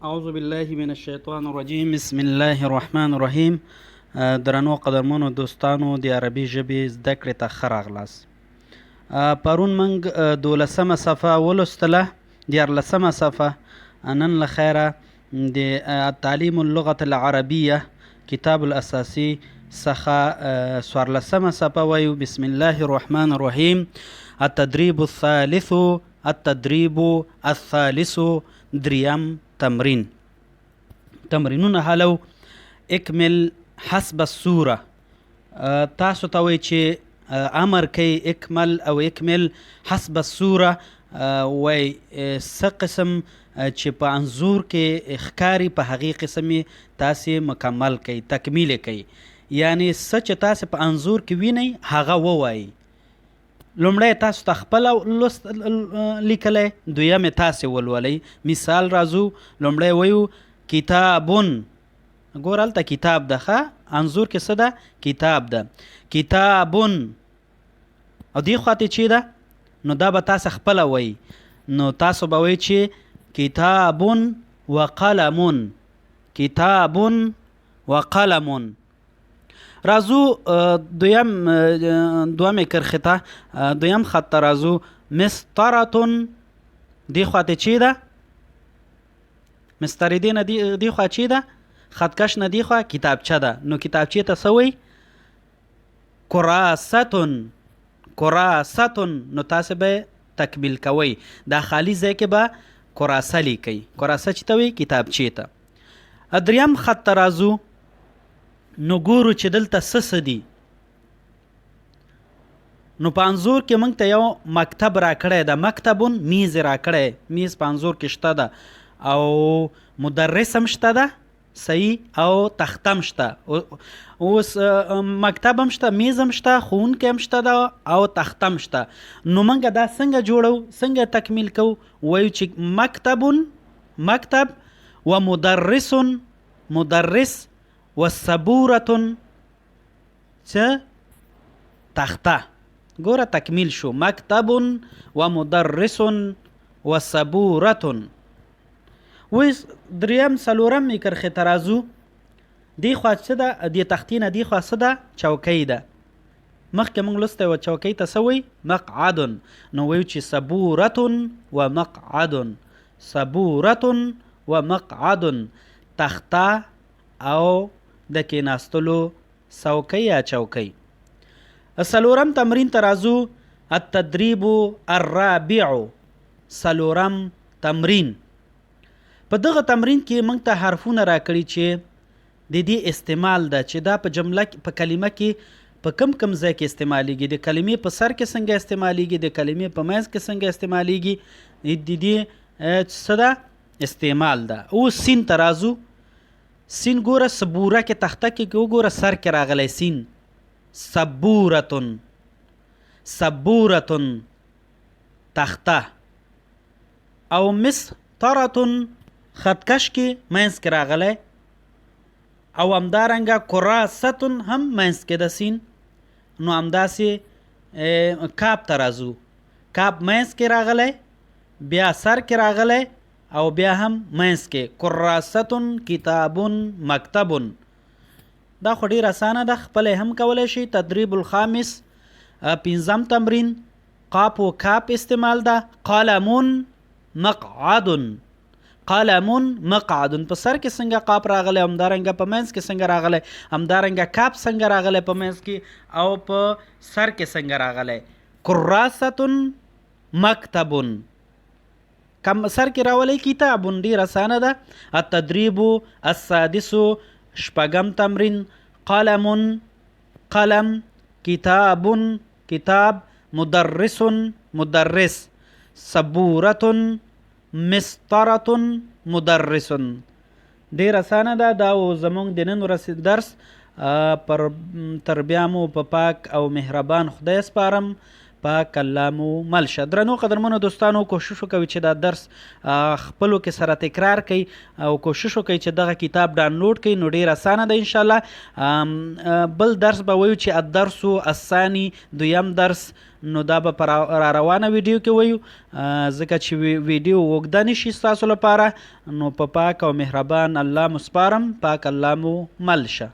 اعوذ بالله من الشیطان الرجیم. بسم الله الرحمن الرحیم. درنو قدرمنو دوستانو د عربي ژبې زده کړې ته ښه راغلاست. پرون موږ 12مه صفحه ولوستله، 14مه صفحه. نن له خیره د تعلیم اللغة العربیه کتاب الاساسي څخه 14مه صفحه وایو. بسم الله الرحمن الرحیم. التدریب الثالث التدریب الثالث دریم تمرین. تمرینونه حلو اکمل حسب الصوره. تاسو ته وایي چې امر کوي اکمل او اکمل حسب الصوره، وایي څه قسم چې په انځور کې ښکاري په هغې قسم یې تاسې مکمل کوي، تکمیل کوي. یعنی څه چې تاسې په انځور کې وینئ هغه ووایي. لومړی تاسو ته خپله لوست لیکلی، دویم یې تاسې ولولئ. مثال راځو، لومړی وایو کتابون. ګوره هلته کتاب ده، ښه انځور کې څه ده؟ کتاب ده. کتابون او دې خواته چې ده نو دا به تاسو خپله وایي. نو تاسو به وایي چې کتابون وقلمون، کتابون وقلمون. راځو دویمې کرښې ته، دویم خط ته راځو. مسطرتون دې خواته چې ده، مستردې نه دې خوا چې ده، خطکش نه دې خوا کتابچه ده. نو کتابچې ته څه وایي؟ کراستون، کراستون. نو تاسې به تکمیل کوئ. دا خالی ځای کې به کراسه لیکئ. کراسه چې ته وایي کتابچې ته. دریم خط ته راځو. نو ګورو چې دلته څه دي. نو په انځور کې موږ ته یو مکتب راکړی ده، مکتبون میز یې راکړی. میز په انځور کې شته ده او مدرس هم شته ده، صحیح، او تخته هم شته. اوس مکتب هم شته، میز هم شته، ښوونکی هم شته ده او تخته هم شته. نو موږ دا څنګه جوړو، څنګه تکمیل کوو؟ وایو چې مکتبون مکتب و مدرسون مدرس وسبورتون څه تخته. ګوره تکمیل شو. مکتبون و مدرسون وسبورتون. اوس دریم څلورمې کرښې ته راځو. دې خوا څه ده؟ دې تختې نه دې خوا څه ده؟ چوکۍ ده. مخکې موږ لوستی وه چوکۍ ته څه وایي؟ مقعدون. نو وایو چې صبورتون و مقعدون، صبورتون و مقعدون. تخته او د کېناستلو څوکۍ یا چوکۍ. څلورم تمرین ته راځو. التدریب الرابع، څلورم تمرین. په دغه تمرین کې موږ ته حرفونه راکړي چې د دې استعمال ده، چې دا په جمله په کلمه کې په کم ځای کې استعمالیږي. د کلمې په سر کې څنګه استعمالیږي، د کلمې په منځ کې څنګه استعمالیږي، د دې څه ده؟ استعمال ده. اوس سین ته راځو. سین ګوره صبوره کې تخته کې وګوره سر کې راغلی سین. صبورتون، صبورتون تخته. او مسطرتون خطکش کې منځ کې راغلی. او همدارنګه کراستون هم منځ کې د سین. نو همداسې کاب ته راځو. کاب منځ کې راغلی، بیا سر کې راغلی او بیا هم منځ کې. کراستون کتابون مکتبون. دا خو ډېر اسانه ده، خپله هم کولی شي. تدریب الخامس، پنځم تمرین. قاف و کاپ استعمال ده. قلمون مقعدون، قلمون مقعدون. په سر کې څنګه قاف راغلی، همدارنګه په منځ کې څنګه راغلی، همدارنګه کاپ څنګه راغلی په منځ کې او په سر کې څنګه راغلی. کراستون مکتبون، کم سر کې راولی کتابون. ډېر اسانه ده. التدریب السادس، شپږم تمرین. قلمون قلم، کتابون کتاب، مدرسون مدرس، صبورتون مسطرتون مدرسون. ډېر اسانه ده. دا زموږ د نن ورځې درس. تر بیا مو په پاک او مهربان خدای سپارم. پاک الله مو مل شه. درنو قدرمنو دوستانو، کوشش وکوئ چې دا درس خپلو کې سره تکرار کړئ او کوشش وکړئ چې دغه کتاب ډاونلوډ کړئ، نو ډېر اسانه ده انشاءالله. بل درس به وایو چې الدرس الثاني، دویم درس، نو دا به په را روانه ویډیو کې وایو ځکه چې ویډیو اوږده نه شي ستاسو لپاره. نو په پاک او مهربان الله مو سپارم. پاک الله مو مل شه.